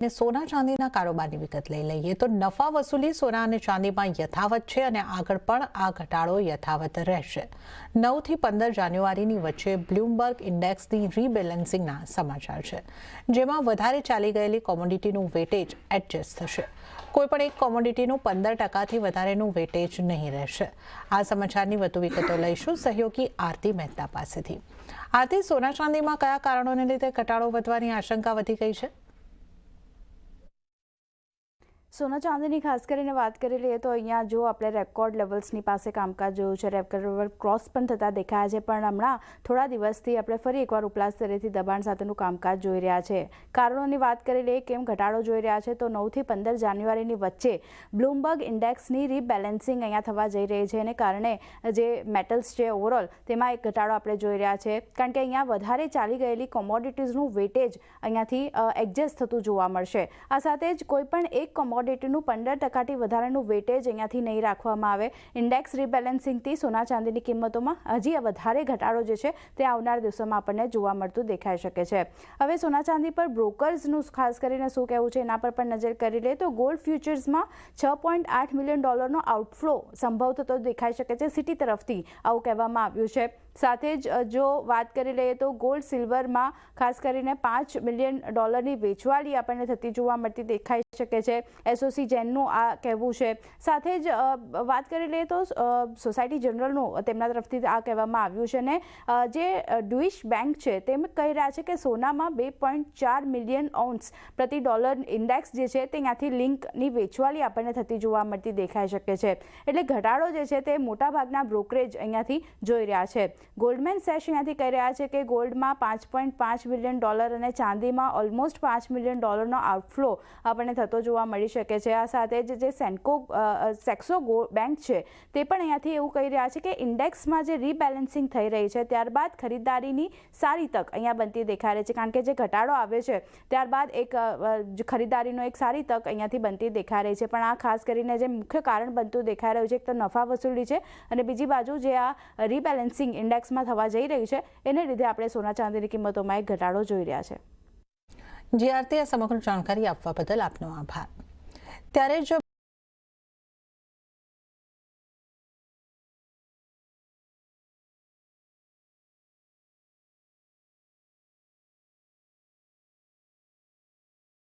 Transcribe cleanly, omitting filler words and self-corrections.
ને સોના ચાંદીના કારોબારની વિગત લઈ લઈએ તો નફા વસૂલી સોના અને ચાંદીમાં યથાવત છે અને આગળ પણ આ ઘટાડો યથાવત રહેશે। 9 થી 15 જાન્યુઆરીની વચ્ચે બ્લૂમબર્ગ ઇન્ડેક્સની રીબેલેન્સિંગના સમાચાર છે, જેમાં વધારે ચાલી ગયેલી કોમોડિટીનું વેટેજ એડજસ્ટ થશે। કોઈપણ એક કોમોડિટીનું 15%થી વધારેનું વેટેજ નહીં રહેશે। આ સમાચારની વધુ વિગતો લઈશું સહયોગી આરતી મહેતા પાસેથી। આરતી, સોના ચાંદીમાં કયા કારણોને લીધે ઘટાડો વધવાની આશંકા વધી ગઈ છે? સોના ચાંદીની ખાસ કરીને વાત કરી લઈએ તો અહીંયા જો આપણે રેકોર્ડ લેવલ્સની પાસે કામકાજ જોયું છે, રેકોર્ડ લેવલ ક્રોસ પણ થતા દેખાયા છે, પણ હમણાં થોડા દિવસથી આપણે ફરી એકવાર ઉપલા સ્તરેથી દબાણ સાથેનું કામકાજ જોઈ રહ્યા છે। કારણોની વાત કરી લઈએ કેમ ઘટાડો જોઈ રહ્યા છે તો 9 થી 15 જાન્યુઆરીની વચ્ચે બ્લૂમબર્ગ ઇન્ડેક્સની રીબેલેન્સિંગ અહીંયા થવા જઈ રહી છે, એને કારણે જે મેટલ્સ છે ઓવરઓલ તેમાં એક ઘટાડો આપણે જોઈ રહ્યા છે, કારણ કે અહીંયા વધારે ચાલી ગયેલી કોમોડિટીઝનું વેટેજ અહીંયાથી એડજસ્ટ થતું જોવા મળશે। આ સાથે જ કોઈપણ એક કોમોડિટીનું 15%થી વધારેનું વેટેજ અહીંયાથી નહીં રાખવામાં આવે। ઇન્ડેક્સ રીબેલેન્સિંગથી સોના ચાંદીની કિંમતોમાં હજી વધારે ઘટાડો જે છે તે આવનાર દિવસોમાં આપણને જોવા મળતું દેખાઈ શકે છે। હવે સોના ચાંદી પર બ્રોકર્સનું ખાસ કરીને શું કહેવું છે એના પર પણ નજર કરી લઈએ તો ગોલ્ડ ફ્યુચર્સમાં $6.8 મિલિયન આઉટફ્લો સંભવ થતો દેખાઈ શકે છે, સિટી તરફથી આવું કહેવામાં આવ્યું છે। સાથે જ જો વાત કરી લઈએ તો ગોલ્ડ સિલ્વરમાં ખાસ કરીને $5 મિલિયન વેચવાલી આપણને થતી જોવા મળતી દેખાઈ શકે છે, એસઓસી જેનનું આ કહેવું છે। સાથે જ વાત કરી લઈએ તો સોસાયટી જનરલનું તેમના તરફથી આ કહેવામાં આવ્યું છે ને જે ડ્યુઇશ બેંક છે તેમ કહી રહ્યા છે કે સોનામાં 2.4 મિલિયન ઓન્સ પ્રતિ ડોલર ઇન્ડેક્સ જે છે તે અહીંયાથી લિંકની વેચવાલી આપણને થતી જોવા મળતી દેખાઈ શકે છે। એટલે ઘટાડો જે છે તે મોટાભાગના બ્રોકરેજ અહીંયાથી જોઈ રહ્યા છે। ગોલ્ડમેન સેશ અહીંયાથી કહી રહ્યા છે કે ગોલ્ડમાં $5.5 મિલિયન અને ચાંદીમાં ઓલમોસ્ટ $5 મિલિયન આઉટફ્લો આપણને થતો જોવા મળી શકે છે। આ સાથે જ જે સેક્સો બેંક છે તે પણ અહીંયાથી એવું કહી રહ્યા છે કે ઇન્ડેક્સમાં જે રીબેલેન્સિંગ થઈ રહી છે ત્યારબાદ ખરીદારીની સારી તક અહીંયા બનતી દેખાઈ રહી છે, કારણ કે જે ઘટાડો આવે છે ત્યારબાદ એક ખરીદારીનો એક સારી તક અહીંયાથી બનતી દેખાઈ રહી છે। પણ આ ખાસ કરીને જે મુખ્ય કારણ બનતું દેખાઈ રહ્યું છે એક તો નફા વસૂલી છે અને બીજી બાજુ જે આ રીબેલેન્સિંગ ઇન્ડેક્સમાં થવા જઈ રહી છે એને લીધે આપણે સોના ચાંદીની કિંમતોમાં એક ઘટાડો જોઈ રહ્યા છે। જી આરતી, આ સમગ્ર જાણકારી આપવા બદલ આપનો આભાર। ત્યારે જ